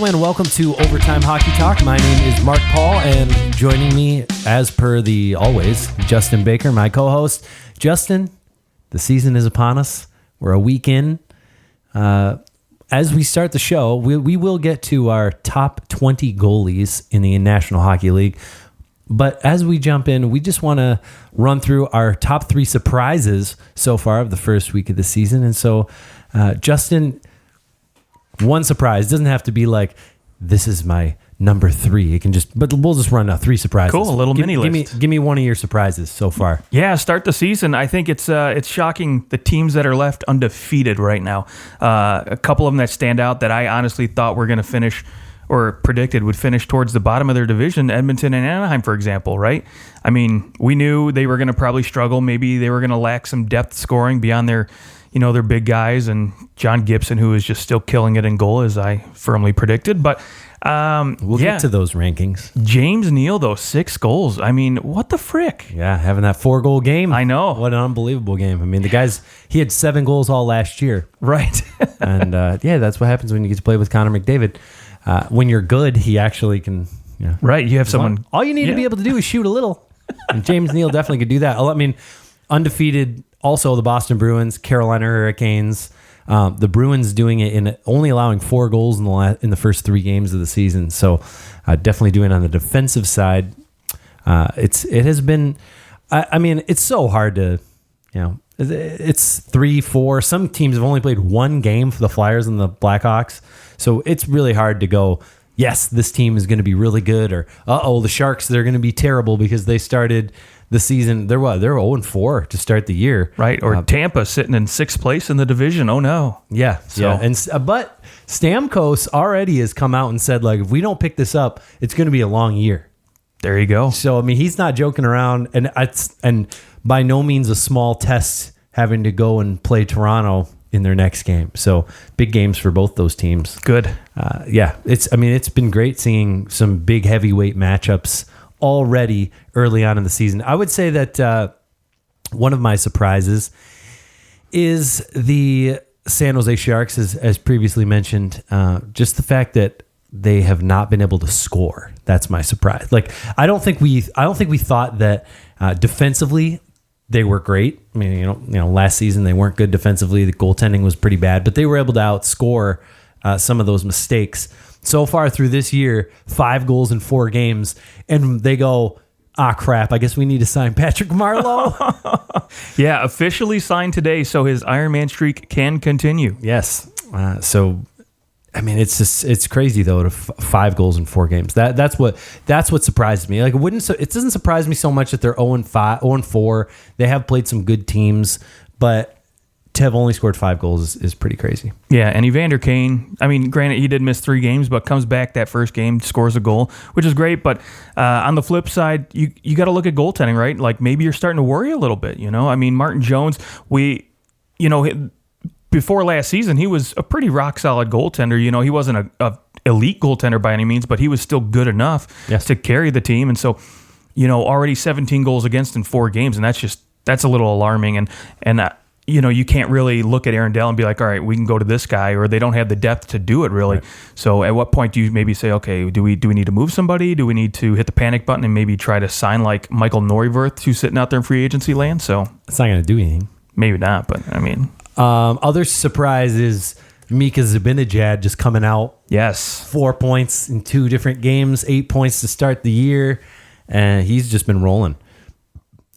gentlemen, welcome to Overtime Hockey Talk. My name is Mark Paul, and joining me, as per the always, Justin Baker, my co-host. Justin, the season is upon us. We're a week in. As we start the show, we will get to our top 20 goalies in the National Hockey League. But as we jump in, we just want to run through our top 3 surprises so far of the first week of the season. And so, Justin, one surprise. Doesn't have to be like, this is my number 3. It can just, but we'll just run 3 surprises. Cool, a little mini list. Give me one of your surprises so far. Yeah, start the season. I think it's shocking the teams that are left undefeated right now. A couple of them that stand out that I honestly thought were going to finish or predicted would finish towards the bottom of their division, Edmonton and Anaheim, for example, right? I mean, we knew they were going to probably struggle. Maybe they were going to lack some depth scoring beyond their big guys, and John Gibson, who is just still killing it in goal, as I firmly predicted. But we'll get to those rankings. James Neal, though, 6 goals. I mean, what the frick? Yeah, having that 4-goal game. I know. What an unbelievable game. I mean, the guy's, he had 7 goals all last year. Right. And that's what happens when you get to play with Connor McDavid. When you're good, he actually can. Yeah. Right. You have someone. All you need to be able to do is shoot a little. And James Neal definitely could do that. I mean, undefeated. Also, the Boston Bruins, Carolina Hurricanes. The Bruins doing it in only allowing 4 goals in the first 3 games of the season. So, definitely doing it on the defensive side. It has been. I mean, it's so hard to, it's 3-4. Some teams have only played 1 game for the Flyers and the Blackhawks. So it's really hard to go, yes, this team is going to be really good, or the Sharks, they're going to be terrible because they started the season. They're 0-4 to start the year, right? Or Tampa sitting in 6th place in the division. Oh no, yeah. And but Stamkos already has come out and said, like, if we don't pick this up, it's going to be a long year. There you go. So I mean, he's not joking around, and by no means a small test having to go and play Toronto in their next game. So big games for both those teams. Good. It's been great seeing some big heavyweight matchups already early on in the season. I would say that one of my surprises is the San Jose Sharks, as previously mentioned. Just the fact that they have not been able to score. That's my surprise. Like, I don't think we thought that defensively they were great. I mean, last season they weren't good defensively. The goaltending was pretty bad, but they were able to outscore some of those mistakes. So far through this year, 5 goals in 4 games, and they go, crap, I guess we need to sign Patrick Marleau. Yeah, officially signed today, so his Ironman streak can continue. Yes. I mean, it's crazy though to 5 goals in 4 games. That's what surprised me. Like, it doesn't surprise me so much that they're 0-4. They have played some good teams, but to have only scored 5 goals is pretty crazy. Yeah, and Evander Kane, I mean, granted, he did miss 3 games, but comes back that first game, scores a goal, which is great. But on the flip side, you got to look at goaltending, right? Like, maybe you're starting to worry a little bit, I mean, Martin Jones, before last season, he was a pretty rock-solid goaltender. He wasn't a elite goaltender by any means, but he was still good enough to carry the team. And so, already 17 goals against in 4 games, and that's a little alarming. And you can't really look at Aaron Dell and be like, all right, we can go to this guy, or they don't have the depth to do it, really. Right. So at what point do you maybe say, okay, do we need to move somebody? Do we need to hit the panic button and maybe try to sign like Michael Neuwirth, who's sitting out there in free agency land? So it's not going to do anything. Maybe not, but I mean... other surprise is Mika Zibanejad just coming out. Yes. 4 points in 2 different games, 8 points to start the year. And he's just been rolling.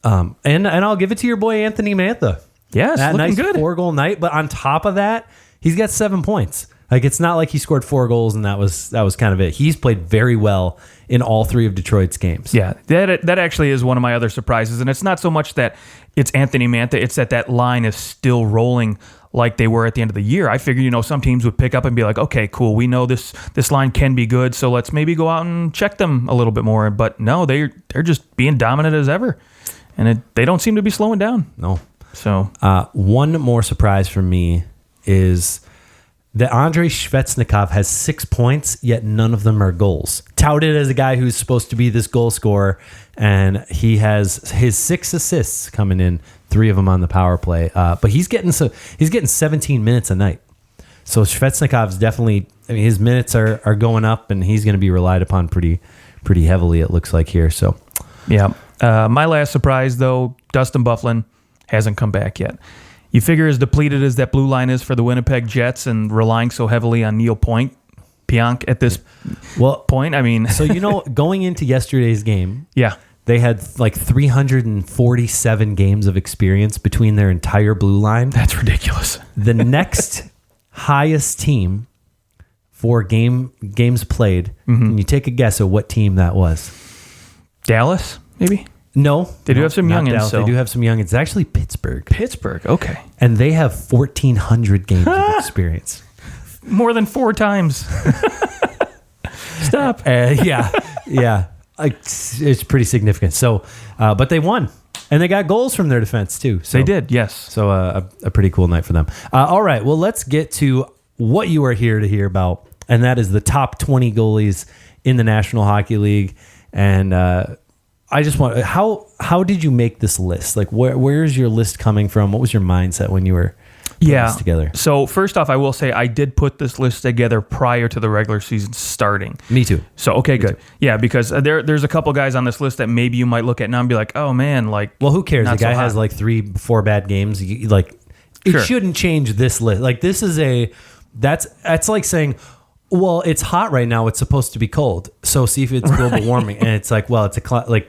And I'll give it to your boy Anthony Mantha. Yes, that looking nice good. 4-goal night. But on top of that, he's got 7 points. Like, it's not like he scored 4 goals and that was kind of it. He's played very well in all 3 of Detroit's games. Yeah, that actually is one of my other surprises. And it's not so much that it's Anthony Mantha, it's that line is still rolling like they were at the end of the year. I figured, some teams would pick up and be like, okay, cool, we know this line can be good, so let's maybe go out and check them a little bit more. But no, they're just being dominant as ever. And they don't seem to be slowing down. No. So one more surprise for me is that Andrei Svechnikov has 6 points, yet none of them are goals. Touted as a guy who's supposed to be this goal scorer, and he has his 6 assists coming in, 3 of them on the power play. But he's getting 17 minutes a night. So Svechnikov's definitely, I mean, his minutes are going up, and he's going to be relied upon pretty heavily, it looks like here. So, yeah. My last surprise, though, Dustin Byfuglien hasn't come back yet. You figure as depleted as that blue line is for the Winnipeg Jets and relying so heavily on Neil Pionk at this point, I mean... So, going into yesterday's game... Yeah. They had like 347 games of experience between their entire blue line. That's ridiculous. The next highest team for games played, can you take a guess at what team that was? Dallas, maybe? No. They do have some youngins. So. They do have some youngins. It's actually Pittsburgh. Pittsburgh, okay. And they have 1,400 games of experience. More than 4 times. Stop. Yeah. It's pretty significant. So, but they won. And they got goals from their defense, too. So, they did, yes. So a pretty cool night for them. All right, well, let's get to what you are here to hear about, and that is the top 20 goalies in the National Hockey League. And I just want, how did you make this list? Like, where's your list coming from? What was your mindset when you were putting this together? So first off, I will say I did put this list together prior to the regular season starting. Me too. So, okay, good. Yeah, because there's a couple guys on this list that maybe you might look at now and be like, oh, man, like... Well, who cares? The guy has like 3-4 bad games. It shouldn't change this list. Like, this is that's like saying... Well, it's hot right now. It's supposed to be cold. So see if it's global warming. And it's like, well, it's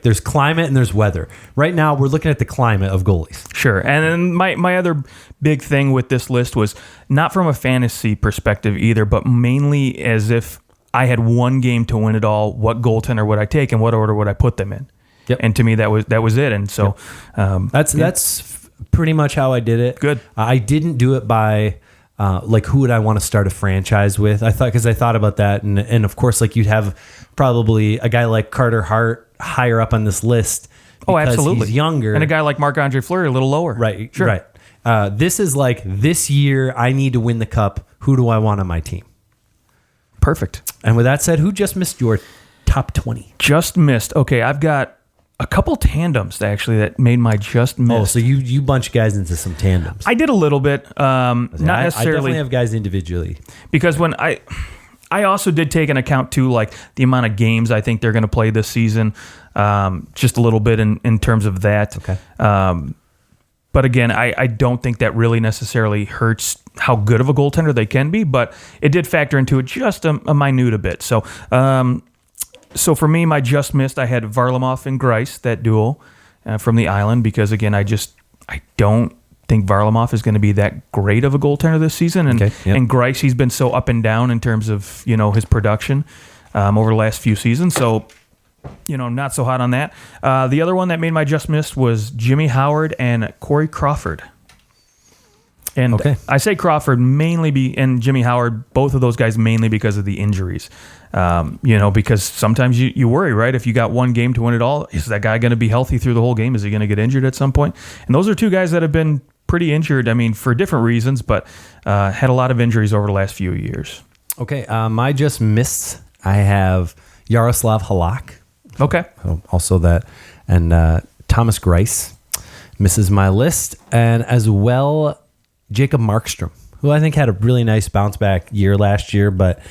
there's climate and there's weather. Right now, we're looking at the climate of goalies. Sure. And then my other big thing with this list was not from a fantasy perspective either, but mainly as if I had one game to win it all. What goaltender would I take and what order would I put them in? Yep. And to me, that was it. And so that's pretty much how I did it. Good. I didn't do it by... who would I want to start a franchise with? I thought about that. And of course, like you'd have probably a guy like Carter Hart higher up on this list. Oh, absolutely. He's younger. And a guy like Marc-Andre Fleury a little lower. Right. Sure. Right. This is like this year I need to win the cup. Who do I want on my team? Perfect. And with that said, who just missed your top 20? Just missed. Okay. I've got a couple tandems actually that made my just miss. Oh, so you bunch guys into some tandems. I did a little bit, not necessarily. I definitely have guys individually because when I also did take into account too, like the amount of games I think they're going to play this season, just a little bit in terms of that. Okay. But again, I don't think that really necessarily hurts how good of a goaltender they can be, but it did factor into it just a minute a bit. So. So for me, my just missed, I had Varlamov and Greiss, that duo from the Island, because again, I don't think Varlamov is going to be that great of a goaltender this season. And and Greiss, he's been so up and down in terms of, his production over the last few seasons. So, not so hot on that. The other one that made my just missed was Jimmy Howard and Corey Crawford. And I say Crawford mainly and Jimmy Howard, both of those guys mainly because of the injuries. Because sometimes you worry, right? If you got one game to win it all, is that guy going to be healthy through the whole game? Is he going to get injured at some point? And those are two guys that have been pretty injured. I mean, for different reasons, but had a lot of injuries over the last few years. Okay. I just missed. I have Yaroslav Halak. Okay. Also that. And Thomas Greiss misses my list. And as well... Jacob Markstrom, who I think had a really nice bounce back year last year, but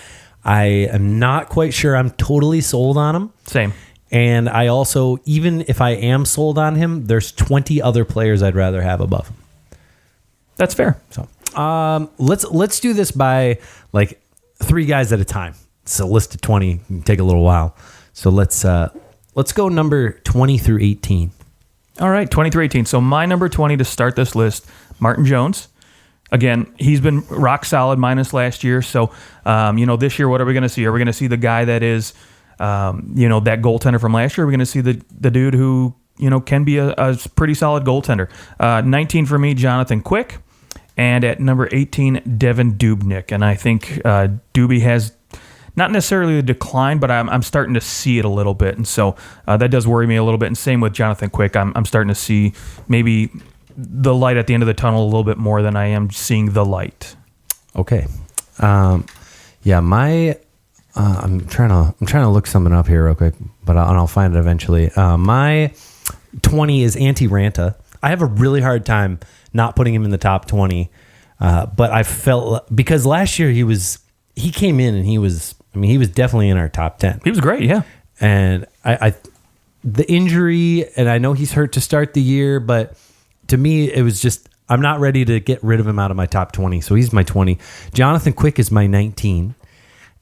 I am not quite sure I'm totally sold on him. Same. And I also, even if I am sold on him, there's 20 other players I'd rather have above him. That's fair. So let's do this by like 3 guys at a time. It's a list of 20. It can take a little while. So let's go number 20 through 18. All right, 20 through 18. So my number 20 to start this list, Martin Jones. Again, he's been rock solid minus last year. So, this year, what are we going to see? Are we going to see the guy that is, that goaltender from last year? Are we going to see the dude who, can be a pretty solid goaltender? 19 for me, Jonathan Quick. And at number 18, Devin Dubnyk. And I think Doobie has not necessarily a decline, but I'm starting to see it a little bit. And so that does worry me a little bit. And same with Jonathan Quick. I'm starting to see maybe... the light at the end of the tunnel a little bit more than I am seeing the light. Okay. I'm trying to look something up here real quick, but I'll find it eventually. My 20 is Antti Ranta. I have a really hard time not putting him in the top 20. But I felt because last year he came in and he was definitely in our top 10. He was great, yeah. And the injury, and I know he's hurt to start the year, but to me, it was just, I'm not ready to get rid of him out of my top 20. So he's my 20. Jonathan Quick is my 19.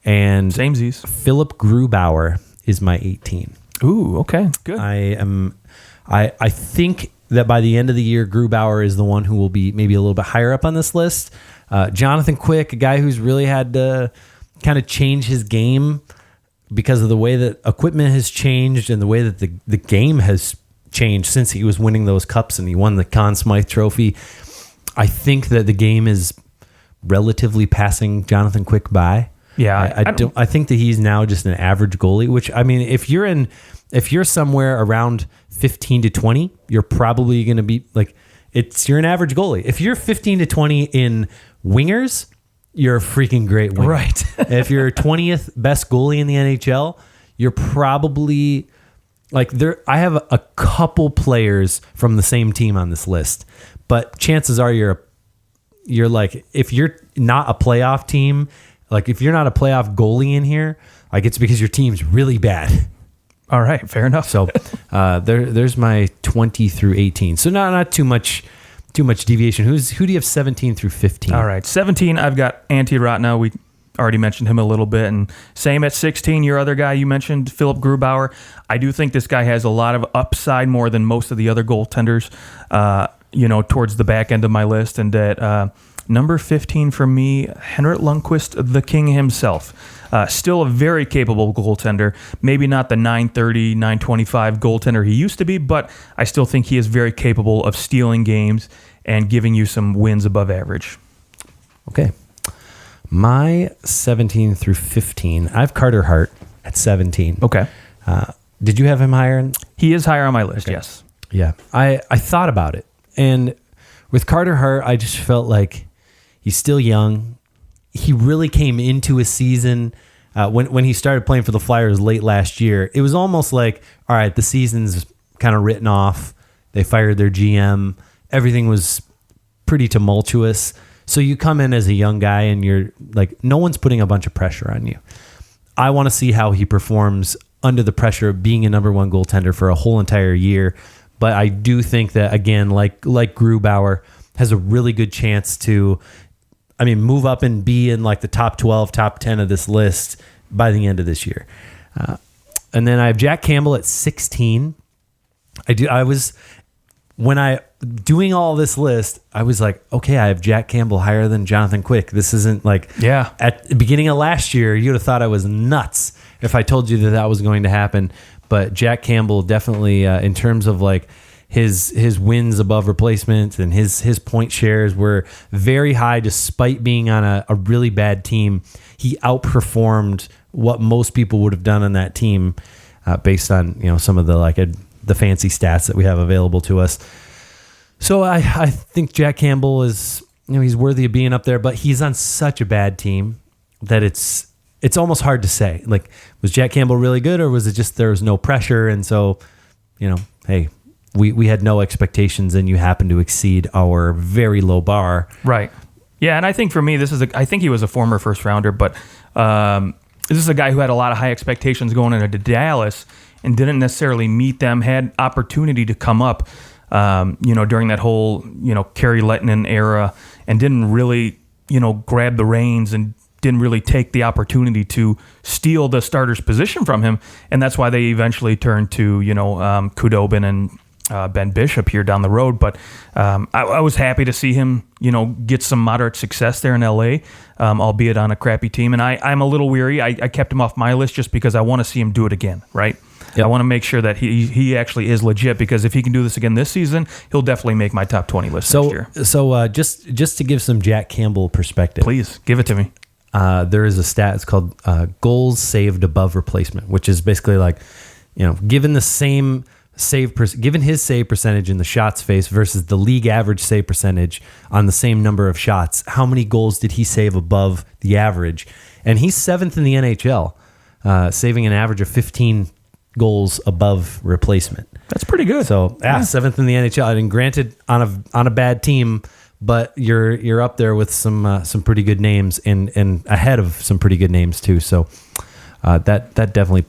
And Samesies. Philip Grubauer is my 18. Ooh, okay. Good. I think that by the end of the year, Grubauer is the one who will be maybe a little bit higher up on this list. Jonathan Quick, a guy who's really had to kind of change his game because of the way that equipment has changed and the way that the game has changed since he was winning those cups and he won the Conn Smythe Trophy. I think that the game is relatively passing Jonathan Quick by. Yeah, I think that he's now just an average goalie, which, I mean, if you're somewhere around 15 to 20, you're probably going to be like, you're an average goalie. If you're 15 to 20 in wingers, you're a freaking great winger. Right. If you're 20th best goalie in the NHL, you're probably like I have a couple players from the same team on this list, but chances are you're like, if you're not a playoff team, like if you're not a playoff goalie in here, like it's because your team's really bad. All right, fair enough. So there's my 20 through 18. So not too much deviation. Who do you have 17 through 15? All right, 17. I've got Antti Raatana. We already mentioned him a little bit, and same at 16. Your other guy you mentioned, Philip Grubauer. I do think this guy has a lot of upside, more than most of the other goaltenders. Towards the back end of my list, and at number 15 for me, Henrik Lundqvist, the king himself. Still a very capable goaltender. Maybe not the 930, 925 goaltender he used to be, but I still think he is very capable of stealing games and giving you some wins above average. Okay. My 17 through 15, I have Carter Hart at 17. Okay. Did you have him higher? He is higher on my list, okay. Yes. Yeah. I thought about it. And with Carter Hart, I just felt like he's still young. He really came into his season when he started playing for the Flyers late last year. It was almost like, all right, the season's kind of written off. They fired their GM. Everything was pretty tumultuous. So you come in as a young guy and you're like, no one's putting a bunch of pressure on you. I want to see how he performs under the pressure of being a number one goaltender for a whole entire year. But I do think that, again, like Grubauer, has a really good chance to, move up and be in like the top 12, top 10 of this list by the end of this year. And then I have Jack Campbell at 16. When I doing all this list, I was like, okay, I have Jack Campbell higher than Jonathan Quick. This isn't like, yeah. At the beginning of last year, you'd have thought I was nuts if I told you that was going to happen. But Jack Campbell definitely, in terms of like his wins above replacement and his point shares were very high despite being on a really bad team. He outperformed what most people would have done on that team based on some of the fancy stats that we have available to us. So I think Jack Campbell is he's worthy of being up there, but he's on such a bad team that it's almost hard to say. Like, was Jack Campbell really good, or was it just there was no pressure, and so hey, we had no expectations, and you happened to exceed our very low bar. Right. Yeah, and I think for me, I think he was a former first rounder, but this is a guy who had a lot of high expectations going into Dallas and didn't necessarily meet them, had opportunity to come up, during that whole, Carey Lettinen era, and didn't really, grab the reins and didn't really take the opportunity to steal the starter's position from him. And that's why they eventually turned to, Khudobin and Ben Bishop here down the road. But I was happy to see him, get some moderate success there in LA, albeit on a crappy team. And I'm a little weary. I kept him off my list just because I want to see him do it again, right? Yep. I want to make sure that he actually is legit, because if he can do this again this season, he'll definitely make my top 20 list next year. So just to give some Jack Campbell perspective. Please, give it to me. There is a stat, it's called goals saved above replacement, which is basically like, given the same given his save percentage in the shots faced versus the league average save percentage on the same number of shots, how many goals did he save above the average? And he's 7th in the NHL, saving an average of 15 goals above replacement. That's pretty good. So, 7th in the NHL. And granted, on a bad team, but you're up there with some pretty good names and ahead of some pretty good names too. So that definitely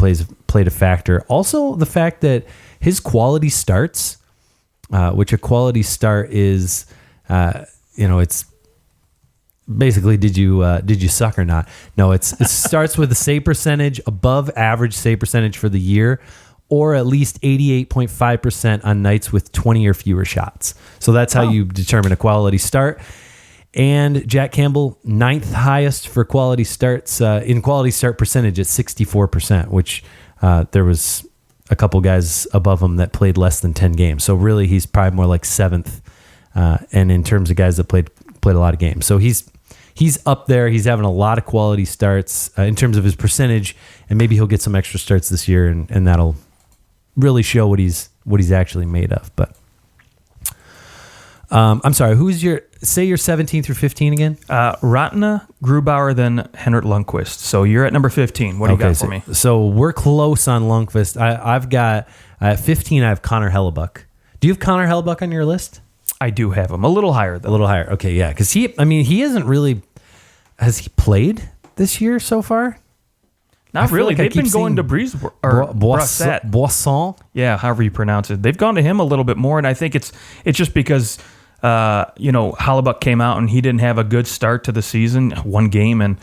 played a factor. Also, the fact that his quality starts, which a quality start is, it's basically did you suck or not? No, it starts with a save percentage above average save percentage for the year, or at least 88.5% on nights with 20 or fewer shots. So that's how you determine a quality start. And Jack Campbell, 9th highest for quality starts in quality start percentage at 64%, which there was a couple guys above him that played less than 10 games. So really, he's probably more like 7th. And in terms of guys that played a lot of games, so he's up there. He's having a lot of quality starts in terms of his percentage, and maybe he'll get some extra starts this year, and that'll really show what he's actually made of. But I'm sorry, say your 17 through 15 again? Ratna, Grubauer, then Henrik Lundqvist. So you're at number 15. What do you got for me? So we're close on Lundqvist. I've got at 15. I have Connor Hellebuck. Do you have Connor Hellebuck on your list? I do have him a little higher though. A little higher. Okay, yeah, because he isn't really. Has he played this year so far? Not really. They've been going to Boisson. Yeah, however you pronounce it. They've gone to him a little bit more, and I think it's just because Hellebuck came out and he didn't have a good start to the season, one game, and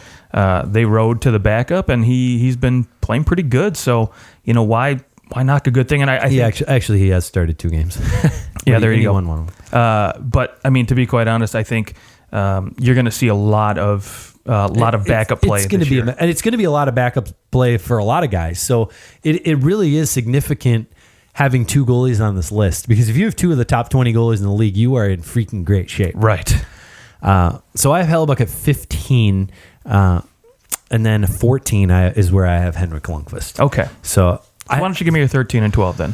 they rode to the backup, and he's been playing pretty good. So why knock a good thing? And I think actually he has started 2 games. Yeah, there you go. Won one of them. But I mean, to be quite honest, I think you're going to see a lot of backup play. It's going to be, and it's going to be a lot of backup play for a lot of guys. So it really is significant having 2 goalies on this list, because if you have 2 of the top 20 goalies in the league, you are in freaking great shape. Right. So I have Hellebuck at 15, and then 14 is where I have Henrik Lundqvist. Okay. So why don't you give me your 13 and 12 then?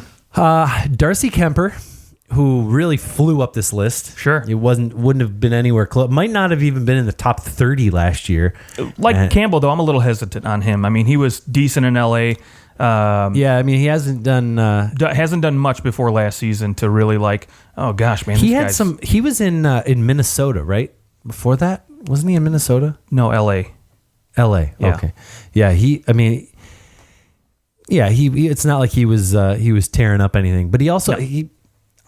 Darcy Kemper, who really flew up this list. Sure. It wouldn't have been anywhere close. Might not have even been in the top 30 last year. Campbell, though, I'm a little hesitant on him. I mean, he was decent in LA. He hasn't done much before last season to really oh gosh, man. He was in Minnesota, right? Before that, wasn't he in Minnesota? No, LA. Yeah. Okay. Yeah. He it's not like he was tearing up anything, but he also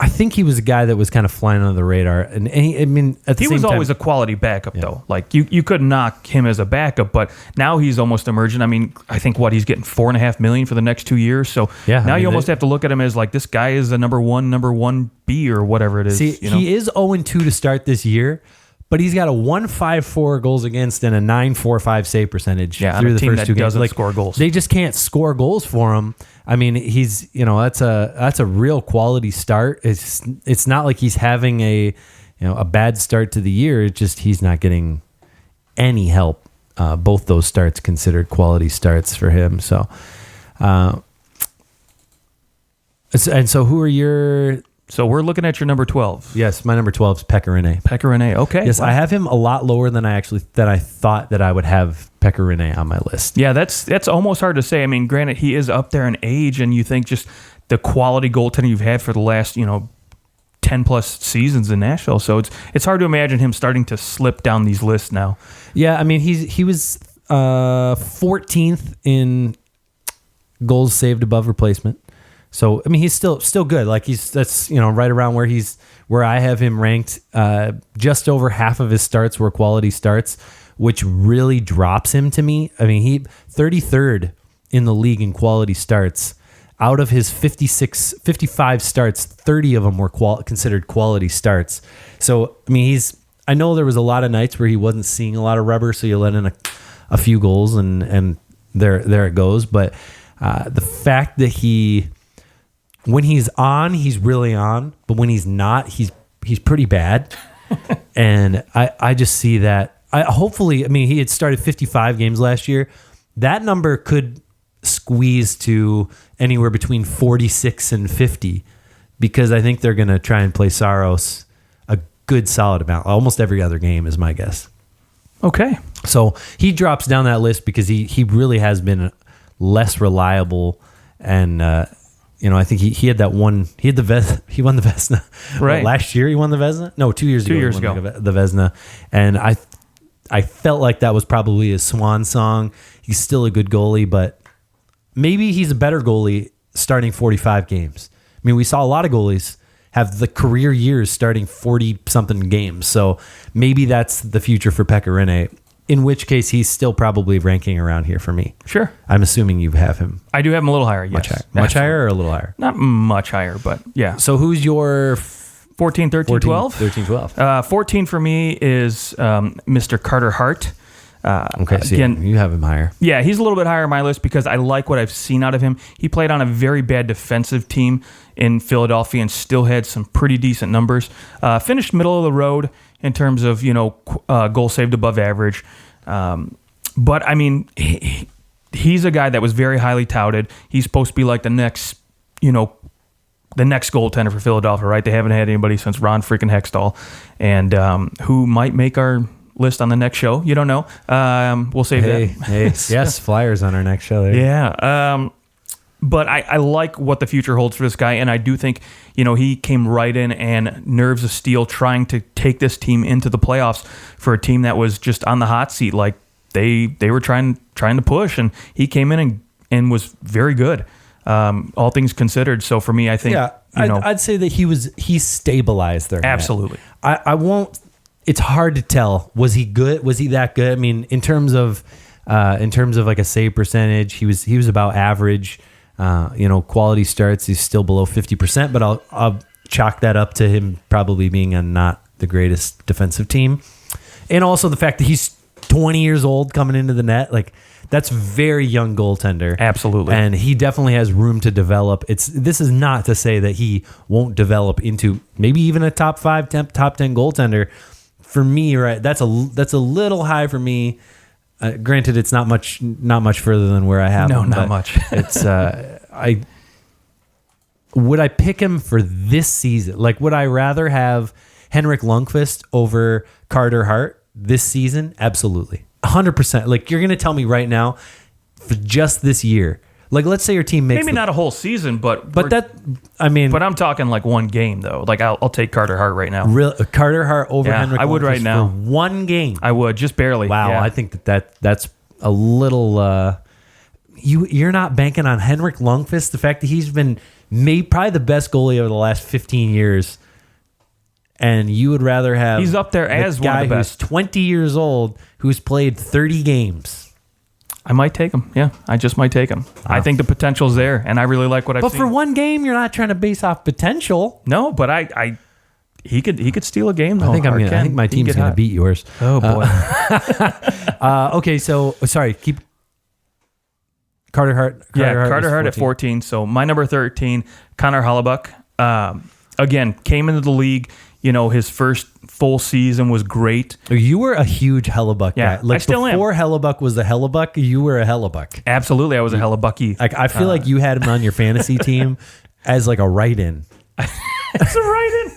I think he was a guy that was kind of flying under the radar, and he was always a quality backup though. Like you couldn't knock him as a backup, but now he's almost emergent. I mean, I think he's getting $4.5 million for the next 2 years. So you almost have to look at him as this guy is a number 1B or whatever it is. See, he is 0-2 to start this year, but he's got a 1.54 goals against and a 9.45 save percentage through the first 2 games. Doesn't score goals. They just can't score goals for him. I mean, he's that's a real quality start. It's not like he's having a bad start to the year. It's just he's not getting any help. Both those starts considered quality starts for him. So, so who are your? So we're looking at your number 12. Yes, my number 12 is Pekka Rinne. Pekka Rinne, okay. Yes, wow. I have him a lot lower than I thought that I would have Pekka Rinne on my list. Yeah, that's almost hard to say. I mean, granted, he is up there in age, and you think just the quality goaltending you've had for the last 10 plus seasons in Nashville. So it's hard to imagine him starting to slip down these lists now. Yeah, I mean he was 14th in goals saved above replacement. So I mean he's still good. That's right around where I have him ranked. Just over half of his starts were quality starts, which really drops him to me. I mean he 33rd in the league in quality starts. Out of his 55 starts, 30 of them were considered quality starts. So I mean I know there was a lot of nights where he wasn't seeing a lot of rubber, so you let in a few goals and there it goes. But the fact that when he's on, he's really on, but when he's not, he's pretty bad. And I just see that. He had started 55 games last year. That number could squeeze to anywhere between 46 and 50, because I think they're going to try and play Saros a good solid amount. Almost every other game is my guess. Okay. So he drops down that list because he really has been less reliable, and I think he had that one. He won the Vezina. Right. Last year he won the Vezina. No, 2 years ago. 2 years ago. The Vezina. And I felt like that was probably his swan song. He's still a good goalie, but maybe he's a better goalie starting 45 games. I mean, we saw a lot of goalies have the career years starting 40-something games. So maybe that's the future for Pekka Rinne, in which case he's still probably ranking around here for me. Sure. I'm assuming you have him. I do have him a little higher, yes. Much higher. Much higher or a little higher? Not much higher, but yeah. So who's your 14, 13, 12? 13, 12. 14 for me is Mr. Carter Hart. Okay, so again, you have him higher. Yeah, he's a little bit higher on my list because I like what I've seen out of him. He played on a very bad defensive team in Philadelphia and still had some pretty decent numbers. Finished middle of the road in terms of, goal saved above average. But, I mean, he's a guy that was very highly touted. He's supposed to be like the next goaltender for Philadelphia, right? They haven't had anybody since Ron freaking Hextall, and who might make our list on the next show. You don't know. We'll save that. Hey, yes, Flyers on our next show. There. Yeah. But I like what the future holds for this guy, and I do think, he came right in and nerves of steel trying to take this team into the playoffs for a team that was just on the hot seat. Like they were trying to push, and he came in and was very good. All things considered. So for me, I think, I'd say that he stabilized there. Absolutely. I won't. It's hard to tell. Was he good? Was he that good? I mean, in terms of like a save percentage, he was about average. Quality starts, he's still below 50%, but I'll chalk that up to him probably being on not the greatest defensive team, and also the fact that he's 20 years old coming into the net. Like, that's very young goaltender. Absolutely. And he definitely has room to develop. This is not to say that he won't develop into maybe even a top 5, top 10 goaltender. For me, right, that's a little high for me. Granted, it's not much further than where I have him. No, not much. It's would I pick him for this season? Like, would I rather have Henrik Lundqvist over Carter Hart this season? Absolutely. 100%. Like, you're going to tell me right now for just this year. Like, let's say your team makes maybe not a whole season, but I'm talking like one game though. Like, I'll take Carter Hart right now. Carter Hart over Henrik Lundqvist I would right now. for one game. I would, just barely. Wow, yeah. I think that's a little. You're not banking on Henrik Lundqvist. The fact that he's been probably the best goalie over the last 15 years, and you would rather have he's up there as one of the best. Who's 20 years old, who's played 30 games. I might take him. Yeah, I just might take him. Wow. I think the potential's there, and I really like what I've seen. But for one game, you're not trying to base off potential. No, but he could steal a game though. I think my team's going to beat yours. Oh boy. Okay, so sorry. Keep Carter Hart. Carter Hart at 14. So my number 13, Connor Hellebuyck. Again, came into the league. His first full season was great. You were a huge Hellebuyck guy. Like, I still am. Before Hellebuyck was a Hellebuyck, you were a Hellebuyck. Absolutely, I was a Hellebuycky. Like, I feel like you had him on your fantasy team as like a write-in. As a write-in?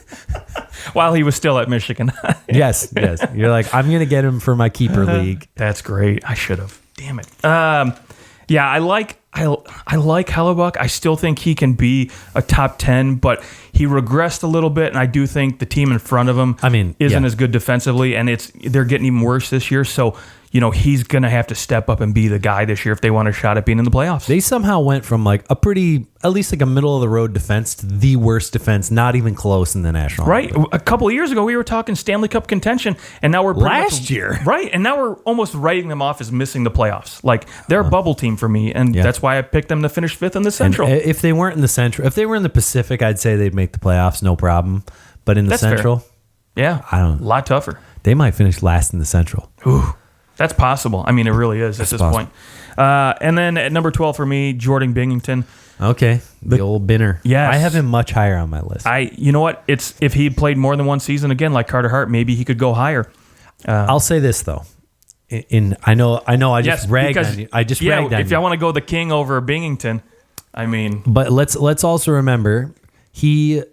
While he was still at Michigan. Yes. You're like, I'm going to get him for my keeper league. That's great. I should have. Damn it. I like Hellebuyck. I still think he can be a top 10, but he regressed a little bit, and I do think the team in front of him isn't as good defensively, and they're getting even worse this year. So, he's going to have to step up and be the guy this year if they want a shot at being in the playoffs. They somehow went from like at least like a middle of the road defense to the worst defense, not even close in the National Right. League. A couple of years ago, we were talking Stanley Cup contention, and now we're last year. Right. And now we're almost writing them off as missing the playoffs. Like, they're a bubble team for me, and that's why I picked them to finish 5th in the Central. And if they weren't in the Central, if they were in the Pacific, I'd say they'd make the playoffs, no problem. But in the Central, fair. I don't know. A lot tougher. They might finish last in the Central. Ooh. That's possible. I mean, it really is at this point. And then at number 12 for me, Jordan Binnington. Okay, the old Binner. Yes. I have him much higher on my list. You know what? If he played more than one season again, like Carter Hart, maybe he could go higher. I'll say this though. I know. I just ragged on you. Ragged on you. If I want to go the king over Binnington, But let's also remember he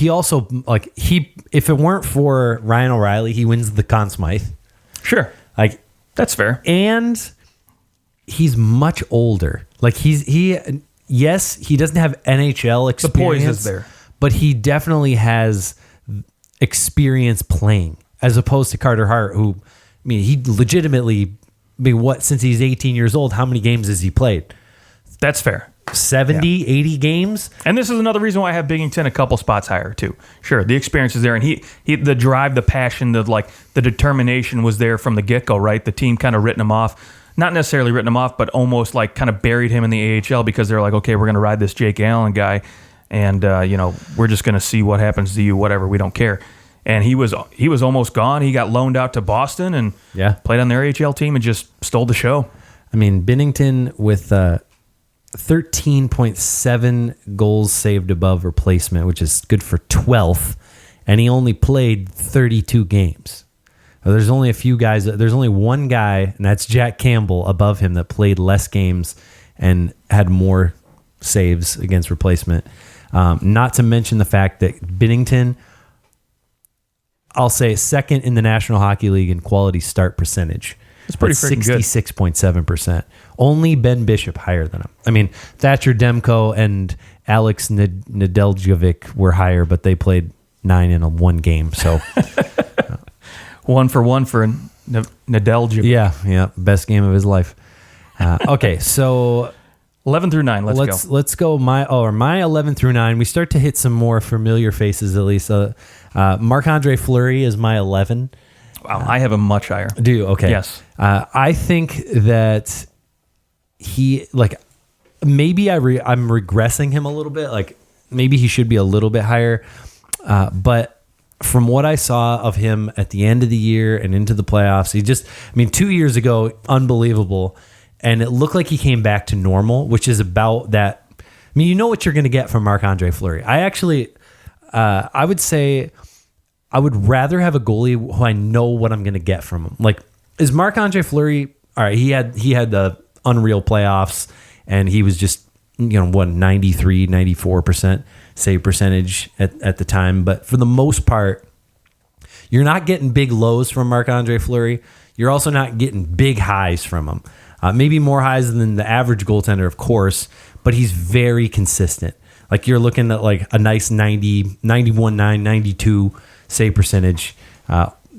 also if it weren't for Ryan O'Reilly, he wins the Conn Smythe. Sure. Like, that's fair. And he's much older. Like, yes, he doesn't have NHL experience. The poise is there. But he definitely has experience playing, as opposed to Carter Hart, who, I mean, he legitimately, since he's 18 years old, how many games has he played? That's fair. 70, 80 games. And this is another reason why I have Binghamton a couple spots higher too. Sure, the experience is there, and he the drive, the passion, the determination was there from the get-go, right? The team kind of written him off. Not necessarily written him off, but almost like kind of buried him in the AHL because they're like, okay, we're going to ride this Jake Allen guy, and we're just going to see what happens to you, whatever, we don't care. And he was almost gone. He got loaned out to Boston and played on their AHL team and just stole the show. I mean, Binnington with 13.7 goals saved above replacement, which is good for 12th, and he only played 32 games. There's only a few guys. There's only one guy, and that's Jack Campbell above him, that played less games and had more saves against replacement. Not to mention the fact that Binnington, I'll say, second in the National Hockey League in quality start percentage. It's pretty freaking good. 66.7%. Only Ben Bishop higher than him. I mean, Thatcher Demko and Alex Nedeljkovic were higher, but they played 9 in one game. So 1 for Nedeljkovic. Yeah, best game of his life. Okay, so 11 through 9. Let's go. Let's go. My 11 through 9. We start to hit some more familiar faces at least. Marc-Andre Fleury is my 11. Wow, I have him much higher. Do you? Okay. Yes. I think that he, maybe I'm regressing him a little bit. Maybe he should be a little bit higher. But from what I saw of him at the end of the year and into the playoffs, 2 years ago, unbelievable. And it looked like he came back to normal, which is about that. I mean, you know what you're going to get from Marc-Andre Fleury. I would say I would rather have a goalie who I know what I'm going to get from him. Is Marc-Andre Fleury, all right, he had the unreal playoffs, and he was just, 93, 94% save percentage at the time. But for the most part, you're not getting big lows from Marc-Andre Fleury. You're also not getting big highs from him. Maybe more highs than the average goaltender, of course, but he's very consistent. You're looking at a nice 90, 91, 9, 92 save percentage,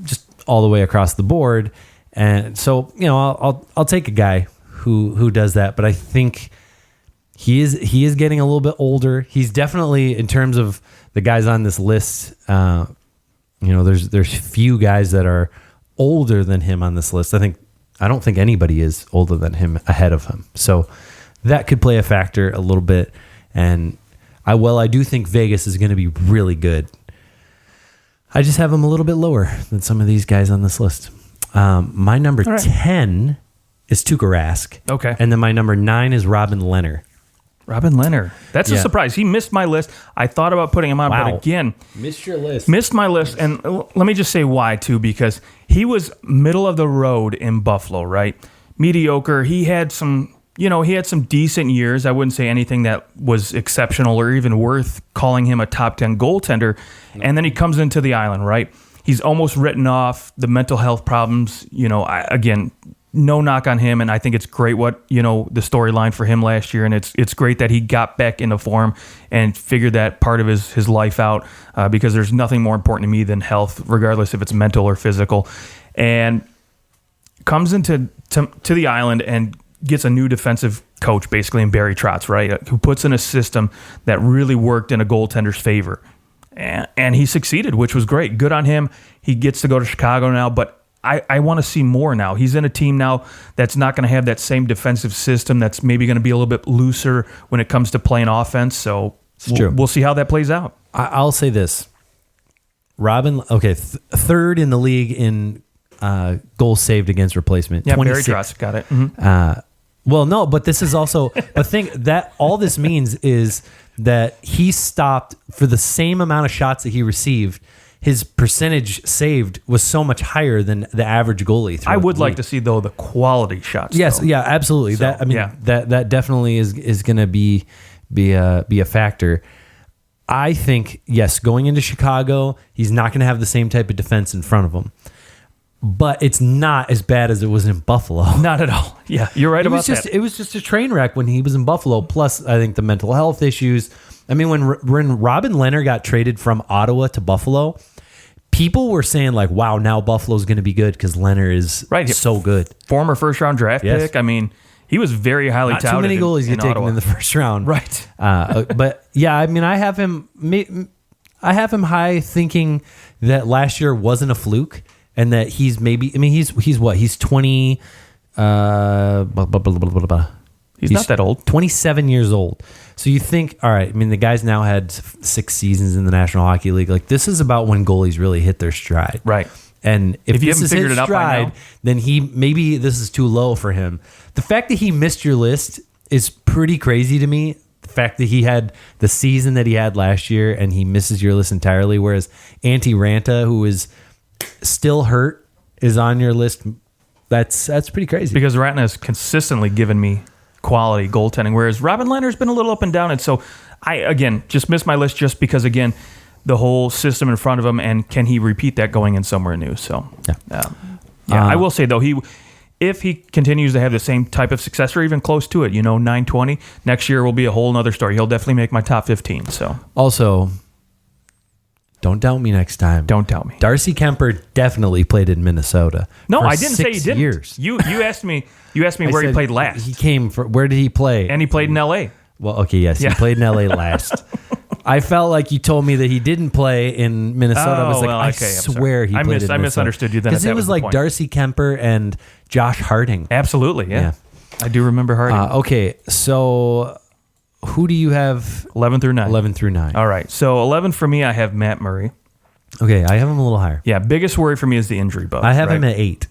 just all the way across the board. And so, I'll take a guy who does that, but I think he is getting a little bit older. He's definitely, in terms of the guys on this list, there's few guys that are older than him on this list. I don't think anybody is older than him ahead of him. So that could play a factor a little bit. And I do think Vegas is going to be really good. I just have him a little bit lower than some of these guys on this list. My number 10 is Tuukka Rask. Okay. And then my number 9 is Robin Lehner. Robin Lehner. That's a surprise. He missed my list. I thought about putting him on, but again, missed your list. Missed my list. And let me just say why, too, because he was middle of the road in Buffalo, right? Mediocre. He had some decent years. I wouldn't say anything that was exceptional or even worth calling him a top 10 goaltender. And then he comes into the Island, right? He's almost written off the mental health problems. Again, no knock on him, and I think it's great the storyline for him last year, and it's great that he got back into form and figured that part of his life out, because there's nothing more important to me than health, regardless if it's mental or physical. And comes into the Island and gets a new defensive coach, basically, in Barry Trotz, right, who puts in a system that really worked in a goaltender's favor. And he succeeded, which was great. Good on him. He gets to go to Chicago now, but I want to see more now. He's in a team now that's not going to have that same defensive system, that's maybe going to be a little bit looser when it comes to playing offense. So we'll see how that plays out. I'll say this. Robin, third in the league in goals saved against replacement. Yeah, Barry Trotz got it. Mm-hmm. Well, no, but this is also the thing that all this means is that he stopped for the same amount of shots that he received. His percentage saved was so much higher than the average goalie. I would like to see, though, the quality shots. Yes, though. Yeah, absolutely. So, that definitely is going to be a factor. I think, yes, going into Chicago, he's not going to have the same type of defense in front of him. but it's not as bad as it was in Buffalo. Not at all. Yeah, you're right about that. It was just a train wreck when he was in Buffalo. Plus, I think the mental health issues. I mean, when Robin Lehner got traded from Ottawa to Buffalo, people were saying like, "Wow, now Buffalo's going to be good because Lehner is so good." Former first-round draft pick. I mean, he was very highly touted. Not too many goalies get taken in the first round, right? But yeah, I mean, I have him high, thinking that last year wasn't a fluke. And that he's maybe, I mean, he's what? He's 20, He's not that old. 27 years old. So you think, all right, I mean, the guy's now had 6 seasons in the National Hockey League. Like, this is about when goalies really hit their stride. Right. And if you this haven't is figured his it out by stride, now, then maybe this is too low for him. The fact that he missed your list is pretty crazy to me. The fact that he had the season that he had last year and he misses your list entirely, whereas Antti Ranta, who is still hurt, is on your list. That's pretty crazy. Because Ratna has consistently given me quality goaltending, whereas Robin Lehner's been a little up and down. And so I, again, just missed my list just because, again, the whole system in front of him, and can he repeat that going in somewhere new? So, I will say, though, if he continues to have the same type of success or even close to it, 920, next year will be a whole nother story. He'll definitely make my top 15. So also, don't doubt me next time. Don't doubt me. Darcy Kemper definitely played in Minnesota. No, I didn't say he didn't. Years. You asked me where he played last. He came where did he play? And he played in L.A. Well, okay, yes, he played in L.A. last. I felt like you told me that he didn't play in Minnesota. I was like, I swear he played in Minnesota. I misunderstood you then. Because it was like Darcy Kemper and Josh Harding. Absolutely, yeah. I do remember Harding. Okay, so who do you have? 11 through 9. 11 through 9. All right. So 11 for me, I have Matt Murray. Okay, I have him a little higher. Yeah, biggest worry for me is the injury bug. I have him at 8.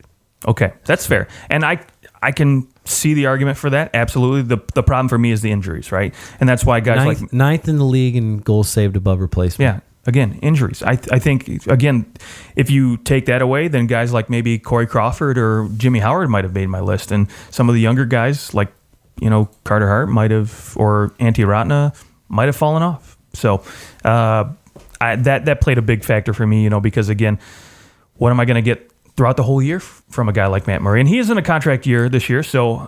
Okay, that's fair. And I can see the argument for that. Absolutely. The problem for me is the injuries, right? And that's why guys ninth in the league in goals saved above replacement. Yeah. Again, injuries. I think, again, if you take that away, then guys like maybe Corey Crawford or Jimmy Howard might have made my list. And some of the younger guys like, Carter Hart might have, or Antti Ratna might have fallen off. So that played a big factor for me, because, again, what am I going to get throughout the whole year from a guy like Matt Murray? And he is in a contract year this year. So,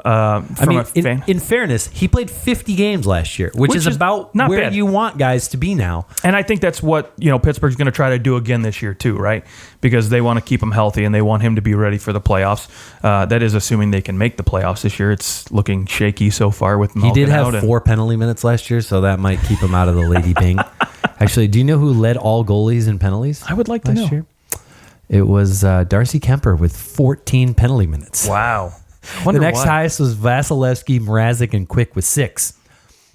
in fairness, he played 50 games last year, which is about not where bad. You want guys to be now. And I think that's what, Pittsburgh's going to try to do again this year too, right? Because they want to keep him healthy and they want him to be ready for the playoffs. That is assuming they can make the playoffs this year. It's looking shaky so far with Malkin. He did have 4 penalty minutes last year, so that might keep him out of the Lady Bing. Actually, do you know who led all goalies in penalties? I would like to know. Year? It was Darcy Kemper with 14 penalty minutes. Wow. The next highest was Vasilevsky, Mrazek, and Quick with 6.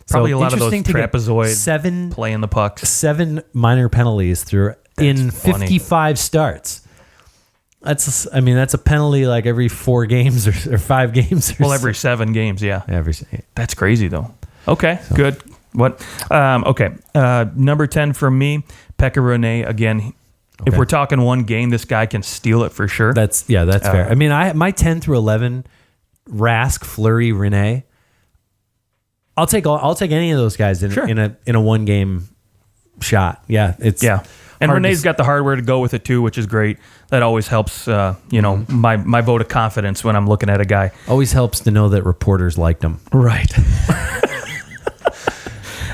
Probably a lot of those trapezoid playing the pucks. 7 minor penalties in 55 starts. That's a penalty like every 4 games or 5 games. Every 7 games, yeah. That's crazy though. Okay, good. What? Okay. Number 10 for me, Pekka Rinne again. Okay. If we're talking one game, this guy can steal it for sure. That's fair. I mean, my 10 through 11, Rask, Fleury, Rinne. I'll take any of those guys in a one game shot. Yeah, And Rinne's got the hardware to go with it too, which is great. That always helps. My vote of confidence when I'm looking at a guy. Always helps to know that reporters liked him. Right.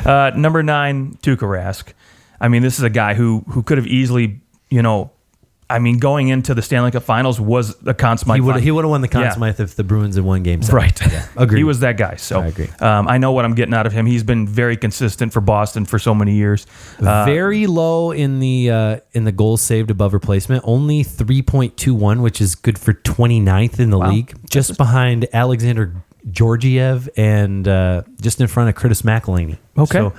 Number 9, Tuukka Rask. I mean, this is a guy who could have easily, going into the Stanley Cup Finals was a Conn Smythe. He would have won the Conn Smythe if the Bruins had won Game 7. Right. Yeah, agreed. He was that guy. So I agree. I know what I'm getting out of him. He's been very consistent for Boston for so many years. Very low in the goals saved above replacement. Only 3.21, which is good for 29th in the league, just behind Alexander Georgiev and just in front of Curtis McElhinney. Okay. So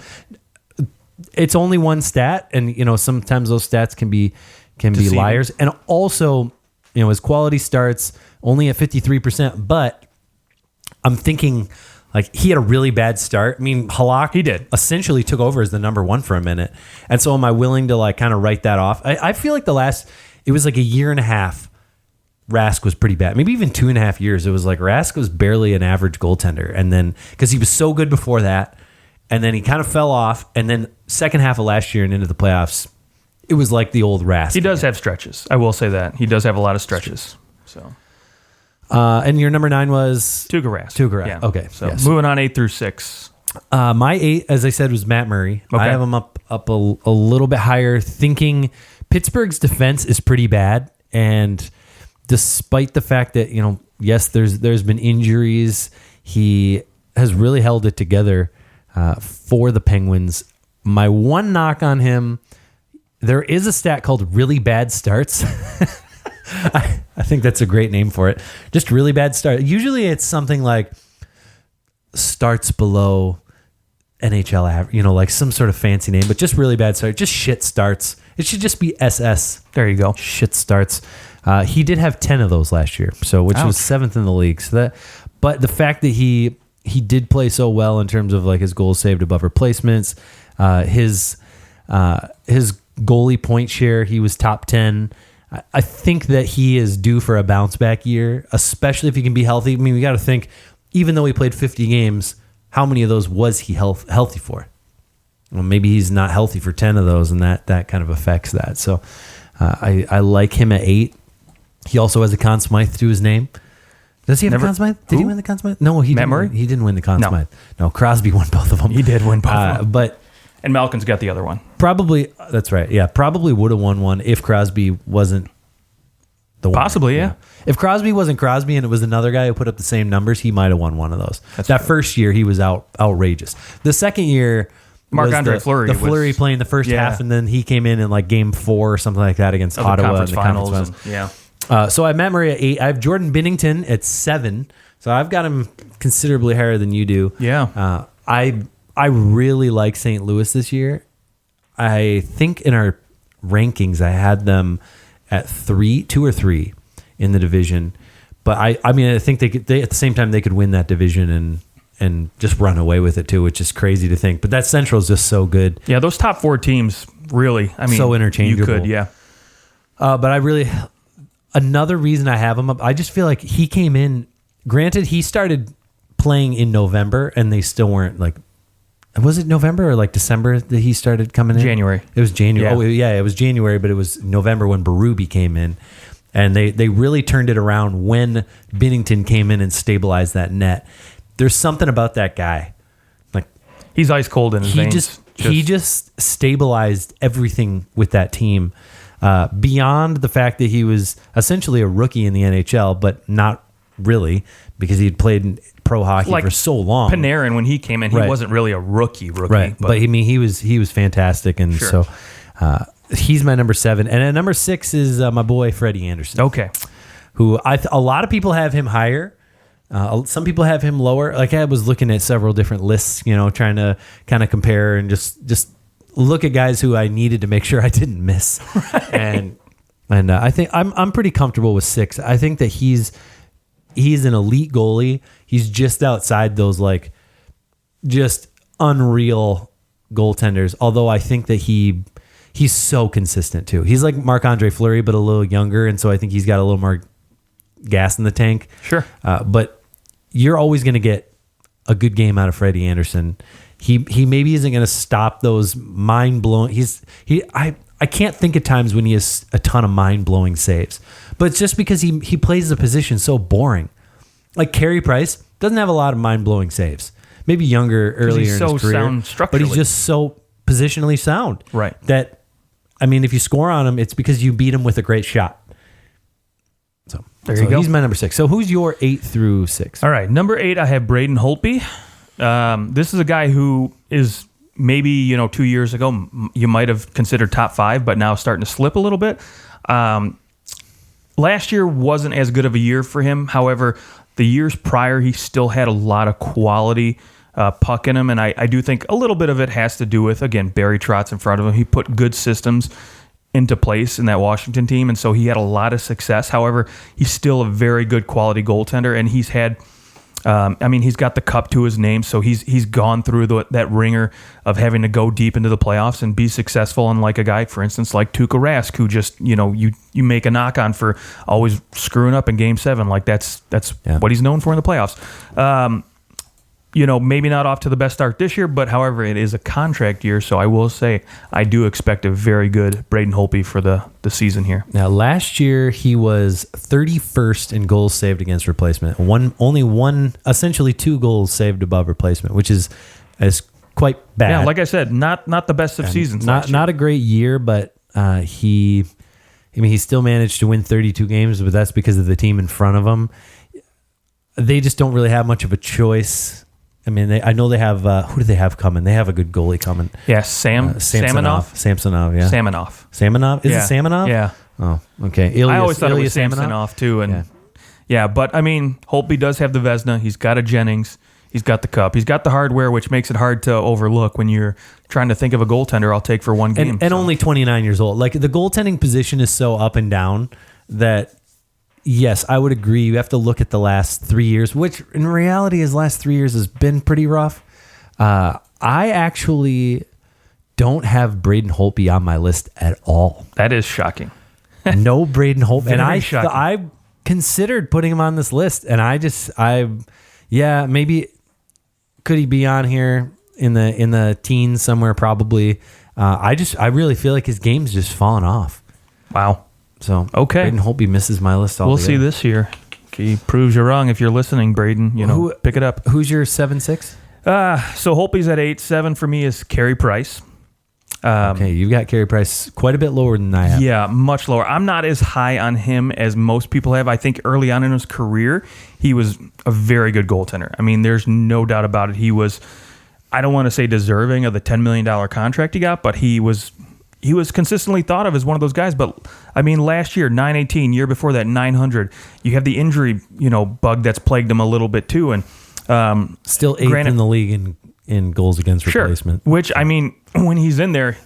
it's only one stat, and sometimes those stats can be liars. And also, his quality starts only at 53%. But I'm thinking, like, he had a really bad start. I mean, Halak, he did essentially took over as the number 1 for a minute. And so, am I willing to like kind of write that off? I feel like it was like a year and a half. Rask was pretty bad. Maybe even 2.5 years. It was like Rask was barely an average goaltender, and then because he was so good before that. And then he kind of fell off. And then second half of last year and into the playoffs, it was like the old Rask. He does have stretches. I will say that. He does have a lot of stretches. So, and your number 9 was? Tuukka Rask. Tuukka Rask. Yeah. Okay. So moving on 8 through 6. My 8, as I said, was Matt Murray. Okay. I have him up a little bit higher, thinking Pittsburgh's defense is pretty bad. And despite the fact that, yes, there's been injuries, he has really held it together for the Penguins. My one knock on him, there is a stat called really bad starts. I think that's a great name for it. Just really bad start. Usually it's something like starts below NHL average, like some sort of fancy name, but just really bad start. Just shit starts. It should just be SS. There you go. Shit starts. He did have 10 of those last year, which was 7th in the league. But the fact that he did play so well in terms of like his goals saved above replacements, his goalie point share, he was top 10. I think that he is due for a bounce back year, especially if he can be healthy. I mean, we got to think, even though he played 50 games, how many of those was he healthy for? Well, maybe he's not healthy for 10 of those, and that kind of affects that. So I like him at 8. He also has a Conn Smythe to his name. Does he have a Conn Smythe? Did he win the Conn Smythe? No, he didn't. He didn't win the Conn Smythe. No, Crosby won both of them. He did win both of them. And Malkin's got the other one. Probably, that's right. Yeah, probably would have won one if Crosby wasn't the one. Possibly, yeah. If Crosby wasn't Crosby and it was another guy who put up the same numbers, he might have won one of those. That true. First year, he was outrageous. The second year, Marc-Andre Fleury. The Fleury playing the first half, and then he came in like game 4 or something like that against Ottawa in the conference finals. So I met Murray at 8. I have Jordan Binnington at 7. So I've got him considerably higher than you do. Yeah. I really like St. Louis this year. I think in our rankings, I had them at 2 or 3 in the division. But I mean, I think they at the same time they could win that division and just run away with it too, which is crazy to think. But that Central is just so good. Yeah, those top 4 teams really. I mean, so interchangeable. You could, yeah. But another reason I have him up, I just feel like he came in. Granted, he started playing in November, and they still weren't like. Was it November or like December that he started coming in? January. It was January. Yeah. Oh, yeah, it was January, but it was November when Berube came in. And they really turned it around when Binnington came in and stabilized that net. There's something about that guy. Like he's ice cold in his veins. He just stabilized everything with that team. Beyond the fact that he was essentially a rookie in the NHL, but not really, because he had played in pro hockey for so long. Panarin, when he came in, he wasn't really a rookie. Right. But I mean, he was fantastic. And so he's my number 7. And at number 6 is my boy, Freddie Anderson. Okay. Who a lot of people have him higher. Some people have him lower. Like I was looking at several different lists, trying to kind of compare and just look at guys who I needed to make sure I didn't miss. Right. And I think I'm pretty comfortable with 6. I think that he's an elite goalie. He's just outside those like just unreal goaltenders. Although I think that he's so consistent too. He's like Marc-Andre Fleury, but a little younger, and so I think he's got a little more gas in the tank. Sure. But you're always going to get a good game out of Freddie Anderson. He maybe isn't going to stop those mind blowing. I can't think of times when he has a ton of mind blowing saves, but it's just because he plays the position so boring. Like Carey Price doesn't have a lot of mind blowing saves. Maybe earlier in his career, sound structurally, but he's just so positionally sound. Right. That, I mean, if you score on him, it's because you beat him with a great shot. So there you go. He's my number 6. So who's your 8 through 6? All right, number 8, I have Braden Holtby. This is a guy who is maybe 2 years ago you might have considered top 5, but now starting to slip a little bit. Last year wasn't as good of a year for him. However, the years prior, he still had a lot of quality puck in him, and I do think a little bit of it has to do with, again, Barry Trotz in front of him. He put good systems into place in that Washington team, and so he had a lot of success. However, he's still a very good quality goaltender, and he's had, he's got the cup to his name, so he's gone through that ringer of having to go deep into the playoffs and be successful. Unlike a guy, for instance, like Tuukka Rask, who just you make a knock on for always screwing up in Game 7. Like that's what he's known for in the playoffs. maybe not off to the best start this year, but however, it is a contract year. So I will say I do expect a very good Braden Holtby for the season here. Now, last year he was 31st in goals saved against replacement. Essentially 2 goals saved above replacement, which is quite bad. Yeah, like I said, not the best of seasons. Not a great year, but he still managed to win 32 games, but that's because of the team in front of him. They just don't really have much of a choice. I mean, I know they have. Who do they have coming? They have a good goalie coming. Yeah, Samsonov. Samsonov, yeah. Samsonov? Is it Samsonov? Yeah. Oh, okay. I always thought it was Samsonov too. And yeah, but I mean, Holtby does have the Vezina. He's got a Jennings. He's got the cup. He's got the hardware, which makes it hard to overlook when you're trying to think of a goaltender I'll take for one game. And only 29 years old. Like, the goaltending position is so up and down that, yes, I would agree. You have to look at the last 3 years, which in reality, his last 3 years has been pretty rough. I actually don't have Braden Holtby on my list at all. That is shocking. No Braden Holtby. And I considered putting him on this list, and maybe could he be on here in the teens somewhere? Probably. I really feel like his game's just fallen off. Wow. So okay, Braden Holtby misses my list altogether. We'll see this year. He proves you wrong. If you're listening, Braden, pick it up. Who's your 7-6? So Holtby's at 8. 7 for me is Carey Price. Okay, you've got Carey Price quite a bit lower than I have. Yeah, much lower. I'm not as high on him as most people have. I think early on in his career, he was a very good goaltender. I mean, there's no doubt about it. He was, I don't want to say deserving of the $10 million contract he got, but he was consistently thought of as one of those guys. But I mean, last year, 918, year before that, 900. You have the injury, bug that's plagued him a little bit too, and still 8th in the league in goals against replacement. Which, I mean, when he's in there,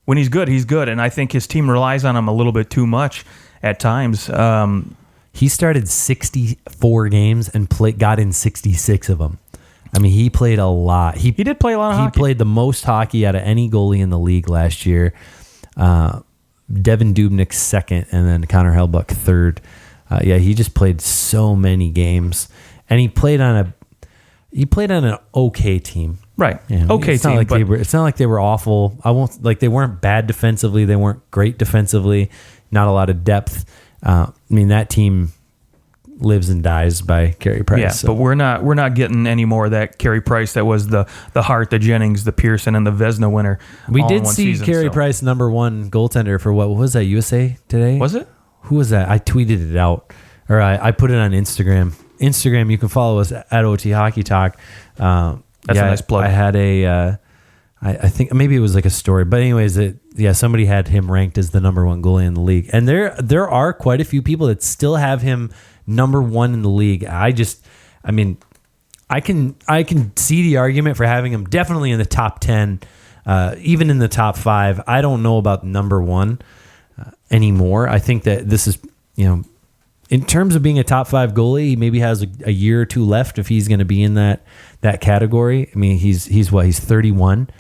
when he's good, and I think his team relies on him a little bit too much at times. He started 64 games and got in 66 of them. I mean, he played a lot. He did play a lot of hockey. He played the most hockey out of any goalie in the league last year. Devin Dubnyk second, and then Connor Hellebuyck third. He just played so many games, and he played on an okay team. Right. Okay team. It's not like they were awful. They weren't bad defensively. They weren't great defensively. Not a lot of depth. I mean, that team lives and dies by Carey Price. Yeah, so. But we're not getting any more of that Carey Price that was the Hart, the Jennings, the Pearson, and the Vezina winner. We did see Carey Price number 1 goaltender for what was that, USA Today? Was it? Who was that? I tweeted it out, or I put it on Instagram. You can follow us at OT Hockey Talk. That's a nice plug. I had I think maybe it was like a story, but anyways, somebody had him ranked as the number 1 goalie in the league, and there are quite a few people that still have him number 1 in the league. I can see the argument for having him definitely in the top 10, even in the top 5. I don't know about number 1 anymore. I think that this is, in terms of being a top 5 goalie, he maybe has a year or two left if he's going to be in that category. I mean, he's 31.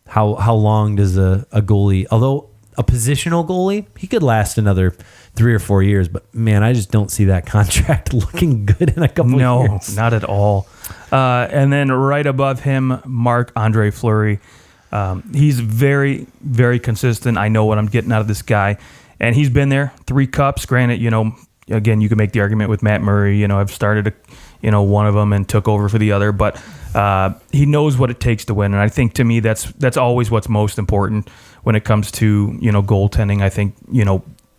How long does a goalie, although a positional goalie, he could last another 3 or 4 years, but man, I just don't see that contract looking good in a couple of years. No, not at all. And then right above him, Marc-Andre Fleury. He's very, very consistent. I know what I'm getting out of this guy, and he's been there. 3 cups. Granted, again, you can make the argument with Matt Murray. I've started one of them and took over for the other, but he knows what it takes to win, and I think to me that's always what's most important when it comes to goaltending. I think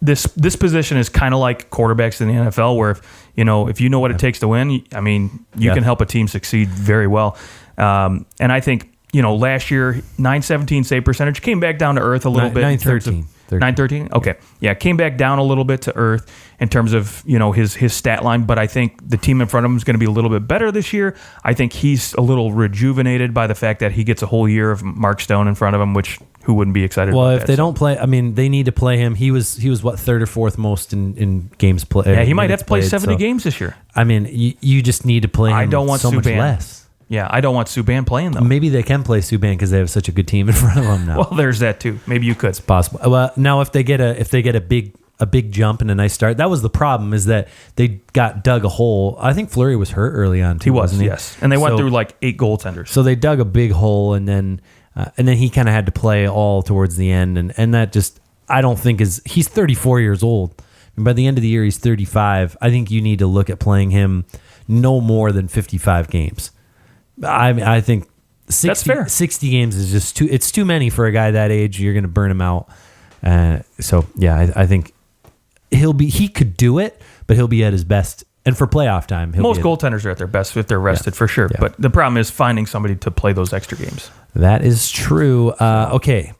this position is kind of like quarterbacks in the NFL, where if you know what it takes to win, I mean, you can help a team succeed very well. And I think last year, 917 save percentage came back down to earth a little bit. 913. 913? Okay. Yeah, came back down a little bit to earth in terms of, his stat line, but I think the team in front of him is going to be a little bit better this year. I think he's a little rejuvenated by the fact that he gets a whole year of Mark Stone in front of him, which who wouldn't be excited about that? Well, if they don't play, I mean, they need to play him. He was what, 3rd or 4th most in games played. Yeah, he might have to play 70 games this year. I mean, you just need to play him I don't want so much less. Yeah, I don't want Subban playing, though. Maybe they can play Subban because they have such a good team in front of them now. Well, there's that too. Maybe you could. It's possible. Well, now if they get a big a big jump and a nice start. That was the problem, is that they got dug a hole. I think Fleury was hurt early on too. Wasn't he? Yes. And they went through like 8 goaltenders. So they dug a big hole, and then he kind of had to play all towards the end, and that just, I don't think he's 34 years old. And by the end of the year, he's 35. I think you need to look at playing him no more than 55 games. I think 60, that's fair. 60 games is just it's too many for a guy that age. You're going to burn him out. So yeah, I think he could do it, but he'll be at his best. And for playoff time, most goaltenders are at their best if they're rested, for sure. Yeah. But the problem is finding somebody to play those extra games. That is true. Okay,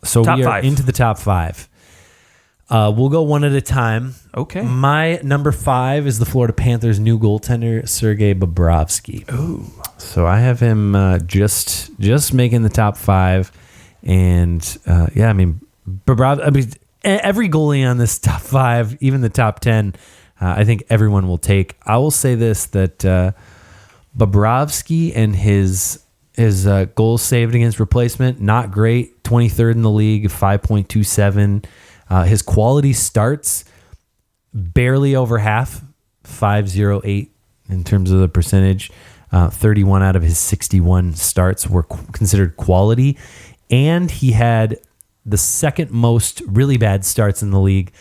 so top we are 5. into the top 5. We'll go one at a time. Okay. My number 5 is the Florida Panthers' new goaltender, Sergei Bobrovsky. Ooh. So I have him just making the top 5, and Bobrovsky. Every goalie on this top 5, even the top 10, I think everyone will take. I will say this, that Bobrovsky and his goals saved against replacement, not great. 23rd in the league, 5.27. His quality starts barely over half, 5.08 in terms of the percentage. 31 out of his 61 starts were considered quality, and he had the second most really bad starts in the league.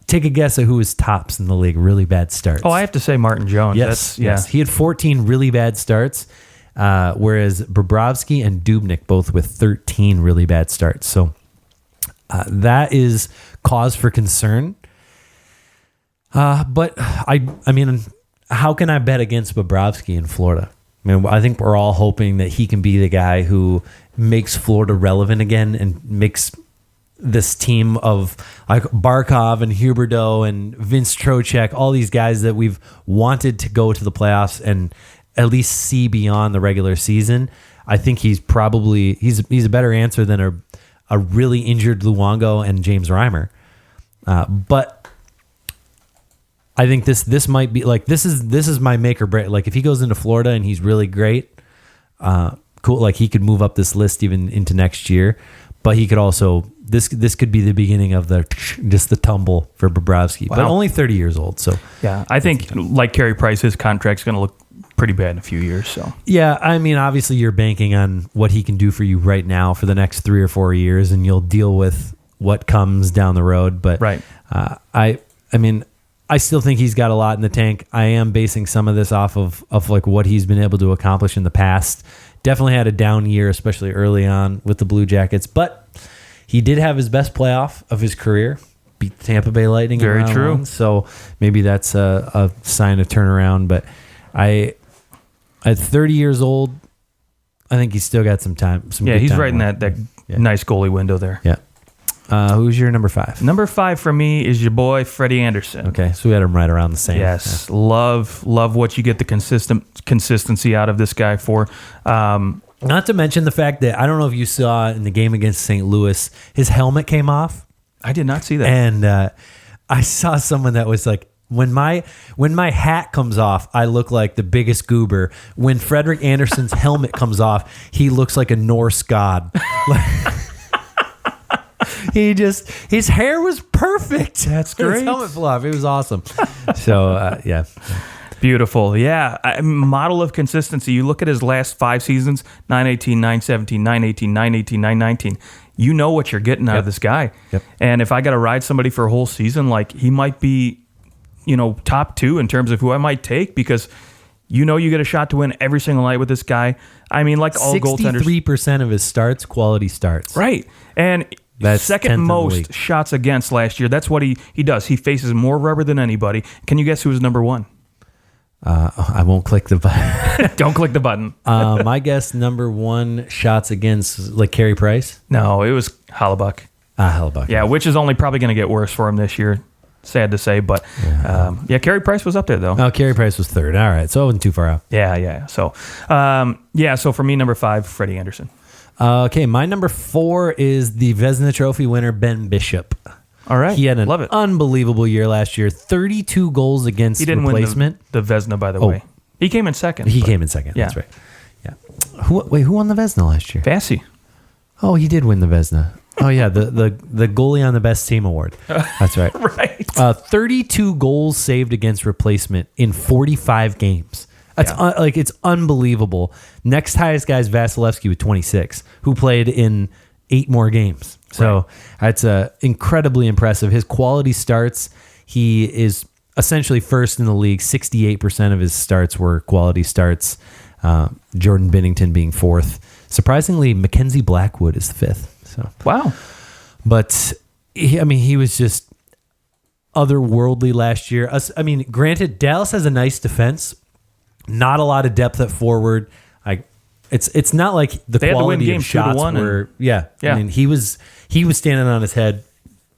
Take a guess at who is tops in the league, really bad starts. Oh, I have to say Martin Jones. Yes. He had 14 really bad starts, whereas Bobrovsky and Dubnyk both with 13 really bad starts. So that is cause for concern. But I mean, how can I bet against Bobrovsky in Florida? I mean, I think we're all hoping that he can be the guy who makes Florida relevant again and makes this team of like Barkov and Huberdeau and Vince Trocheck, all these guys that we've wanted to go to the playoffs and at least see beyond the regular season. I think he's probably he's a better answer than a really injured Luongo and James Reimer. But I think this might be like this is my make or break. Like if he goes into Florida and he's really great, cool. Like he could move up this list even into next year. But he could also this could be the beginning of the tumble for Bobrovsky. Wow. But only 30 years old. So yeah, I think like Carey Price, his contract's going to look pretty bad in a few years. So yeah, I mean, obviously you're banking on what he can do for you right now for the next 3 or 4 years, and you'll deal with what comes down the road. But right, I mean, I still think he's got a lot in the tank. I am basing some of this off of like what he's been able to accomplish in the past. Definitely had a down year, especially early on with the Blue Jackets, but he did have his best playoff of his career. Beat the Tampa Bay Lightning. Very true. 1, so maybe that's a sign of turnaround. But at 30 years old, I think he's still got some time. He's right in that nice goalie window there. Yeah. Who's your number 5? Number 5 for me is your boy Freddie Anderson. Okay, so we had him right around the same. Yes, yeah. Love what you get the consistency out of this guy for. Not to mention the fact that I don't know if you saw in the game against St. Louis, his helmet came off. I did not see that. And I saw someone that was like, when my hat comes off, I look like the biggest goober. When Frederik Andersen's helmet comes off, he looks like a Norse god. His hair was perfect. That's great. His helmet flew off. It was awesome. So, yeah. Beautiful. Yeah. Model of consistency. You look at his last 5 seasons, 9-18, 9-17, 9-18, 9-18, 9-19. You know what you're getting out of this guy. Yep. And if I got to ride somebody for a whole season, like he might be, top 2 in terms of who I might take, because you get a shot to win every single night with this guy. I mean, like all goaltenders. 63% of his starts, quality starts. Right. And that's second most shots against last year. That's what he does. He faces more rubber than anybody. Can you guess who was number 1? I won't click the button. Don't click the button. My guess, number 1 shots against, like Carey Price? No, it was Hellebuyck. Hellebuyck. Yeah, which is only probably going to get worse for him this year. Sad to say, but Carey Price was up there though. Oh, Carey Price was 3rd. All right, so I wasn't too far out. Yeah. So, so for me, number 5, Freddie Anderson. Okay, my number 4 is the Vezina Trophy winner, Ben Bishop. All right, he had an unbelievable year last year. 32 goals against replacement. He didn't win the Vezina, by the way. He came in second. Came in second. That's right. Yeah. Who won the Vezina last year? Vasi. Oh, he did win the Vezina. Oh yeah, the goalie on the best team award. That's right. Right. 32 goals saved against replacement in 45 games. That's it's unbelievable. Next highest guy is Vasilevsky with 26, who played in 8 more games. So that's incredibly impressive. His quality starts, he is essentially first in the league. 68% of his starts were quality starts. Jordan Binnington being 4th. Surprisingly, Mackenzie Blackwood is the 5th. So wow. But he was just otherworldly last year. I mean, granted, Dallas has a nice defense. Not a lot of depth at forward. It's not like the quality of shots were. Yeah. I mean, he was standing on his head.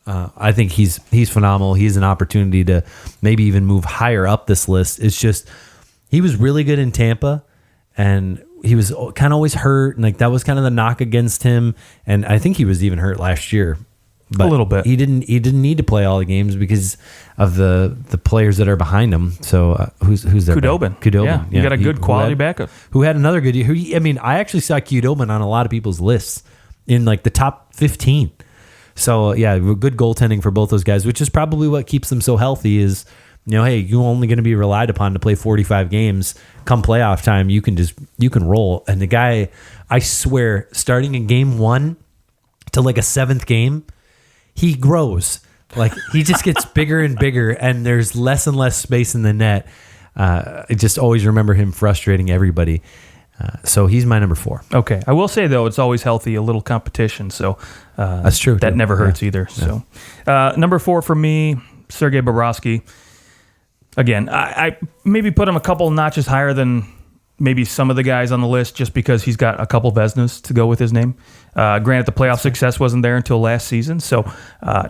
I think he's phenomenal. He's an opportunity to maybe even move higher up this list. It's just he was really good in Tampa, and he was kind of always hurt, and that was kind of the knock against him. And I think he was even hurt last year. But a little bit. He didn't need to play all the games because of the players that are behind him. So who's there? Khudobin. Yeah, you got a good quality backup. Who had another good year. I actually saw Khudobin on a lot of people's lists in the top 15. So yeah, good goaltending for both those guys, which is probably what keeps them so healthy. Is hey, you're only going to be relied upon to play 45 games. Come playoff time, you can roll. And the guy, I swear, starting in game 1 to a 7th game, he grows. He just gets bigger and bigger, and there's less and less space in the net. I just always remember him frustrating everybody. So he's my number 4. Okay. I will say, though, it's always healthy, a little competition. So that's true. That never hurts either. Yeah. So number 4 for me, Sergei Bobrovsky. Again, I maybe put him a couple notches higher than maybe some of the guys on the list just because he's got a couple Vezinas to go with his name. Granted, the playoff success wasn't there until last season. So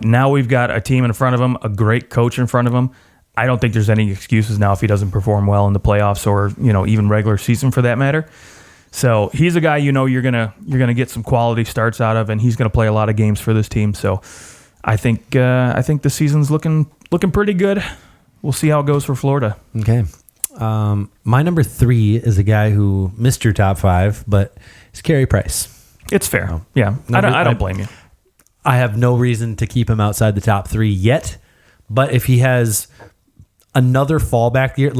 now we've got a team in front of him, a great coach in front of him. I don't think there's any excuses now if he doesn't perform well in the playoffs or even regular season for that matter. So he's a guy you're gonna get some quality starts out of, and he's gonna play a lot of games for this team. So I think the season's looking pretty good. We'll see how it goes for Florida. Okay. My number 3 is a guy who missed your top 5, but it's Carey Price. It's fair. Yeah. I don't blame you. I have no reason to keep him outside the top 3 yet, but if he has another fallback year,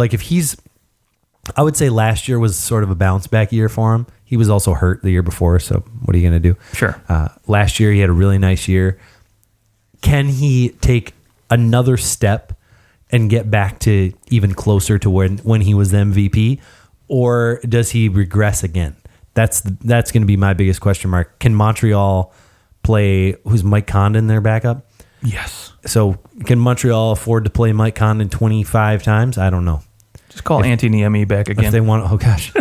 I would say last year was sort of a bounce back year for him. He was also hurt the year before, so what are you going to do? Sure. Last year he had a really nice year. Can he take another step and get back to even closer to when he was the MVP, or does he regress again? That's going to be my biggest question mark. Can Montreal play? Who's Mike Condon their backup? Yes. So can Montreal afford to play Mike Condon 25 times? I don't know. Just call Antti Niemi back again. If they want. Oh gosh,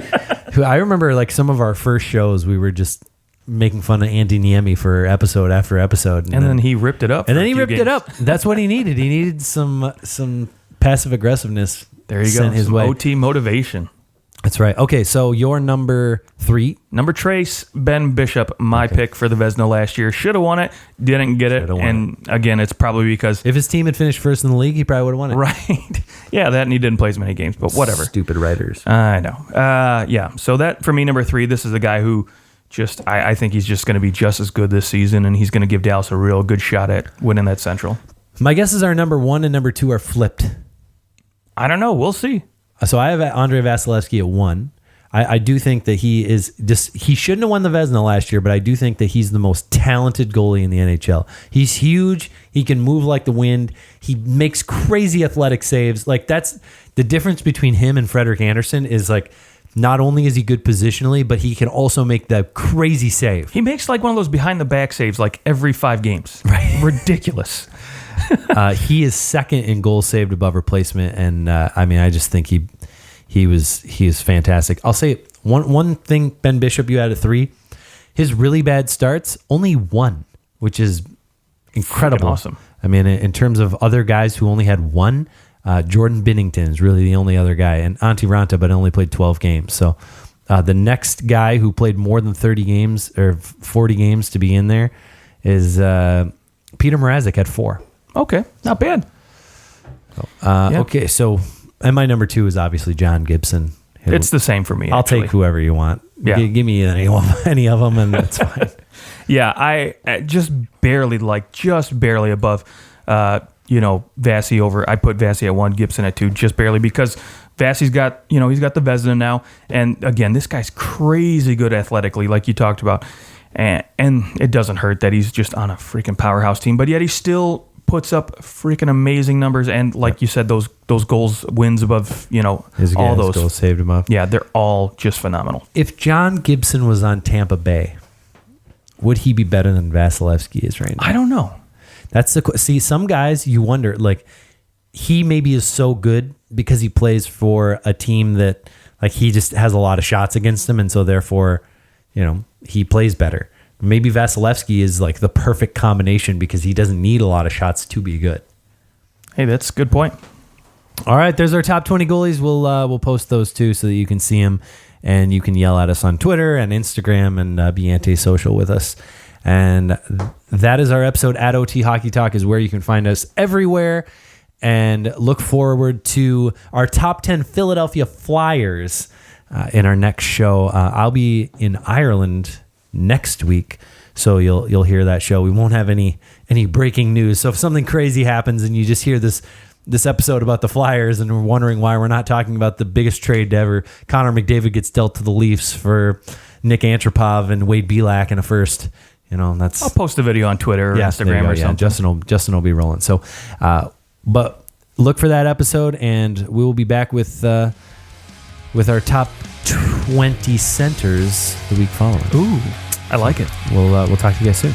I remember some of our first shows we were just making fun of Antti Niemi for episode after episode. And then he ripped it up. And then he ripped it up. That's what he needed. He needed some passive aggressiveness. There you go. His OT motivation. That's right. Okay, so your number 3. Number Trace, Ben Bishop, my pick for the Vezina last year. Should have won it, didn't get it. And again, it's probably because... if his team had finished first in the league, he probably would have won it. Right. Yeah, that and he didn't play as many games, but whatever. Stupid writers. I know. Yeah, so that, for me, number 3, this is a guy who... I think he's just going to be just as good this season, and he's going to give Dallas a real good shot at winning that Central. My guesses are number 1 and number 2 are flipped. I don't know. We'll see. So I have Andrei Vasilevsky at 1. I do think that he shouldn't have won the Vezina last year, but I do think that he's the most talented goalie in the NHL. He's huge. He can move like the wind. He makes crazy athletic saves. That's the difference between him and Frederik Andersen is not only is he good positionally, but he can also make the crazy save. He makes one of those behind the back saves every 5 games. Right. Ridiculous. He is second in goals saved above replacement, and I just think he is fantastic. I'll say one thing, Ben Bishop, you had at 3. His really bad starts, only 1, which is incredible. Freaking awesome. In terms of other guys who only had 1. Jordan Binnington is really the only other guy, and Antti Ranta, but only played 12 games. So the next guy who played more than 30 games or 40 games to be in there is Peter Mrazek at 4. Okay, not bad. Okay, so and my number 2 is obviously John Gibson. It's the same for me. I'll take whoever you want. Yeah. Give me any of them, and it's fine. Yeah, I just barely above, Vasi over. I put Vasi at 1, Gibson at 2, just barely because Vasi's got, he's got the Vezina now. And again, this guy's crazy good athletically, like you talked about. And it doesn't hurt that he's just on a freaking powerhouse team, but yet he still puts up freaking amazing numbers. And like you said, those goals, wins above, all those goals saved him up. Yeah, they're all just phenomenal. If John Gibson was on Tampa Bay, would he be better than Vasilevsky is right now? I don't know. That's see, some guys you wonder, like, he maybe is so good because he plays for a team that, like, he just has a lot of shots against him, and so therefore, he plays better. Maybe Vasilevsky is like the perfect combination because he doesn't need a lot of shots to be good. Hey, that's a good point. All right, there's our top 20 goalies. We'll post those too so that you can see them, and you can yell at us on Twitter and Instagram and be anti-social with us. And that is our episode. At OT Hockey Talk is where you can find us everywhere. And look forward to our top 10 Philadelphia Flyers in our next show. I'll be in Ireland next week, so you'll hear that show. We won't have any breaking news. So if something crazy happens and you just hear this episode about the Flyers and we're wondering why we're not talking about the biggest trade ever, Connor McDavid gets dealt to the Leafs for Nick Antropov and Wade Belak in a first. That's. I'll post a video on Twitter or Instagram or something. Justin will be rolling. So, but look for that episode, and we will be back with our top 20 centers the week following. Ooh, I like it. We'll talk to you guys soon.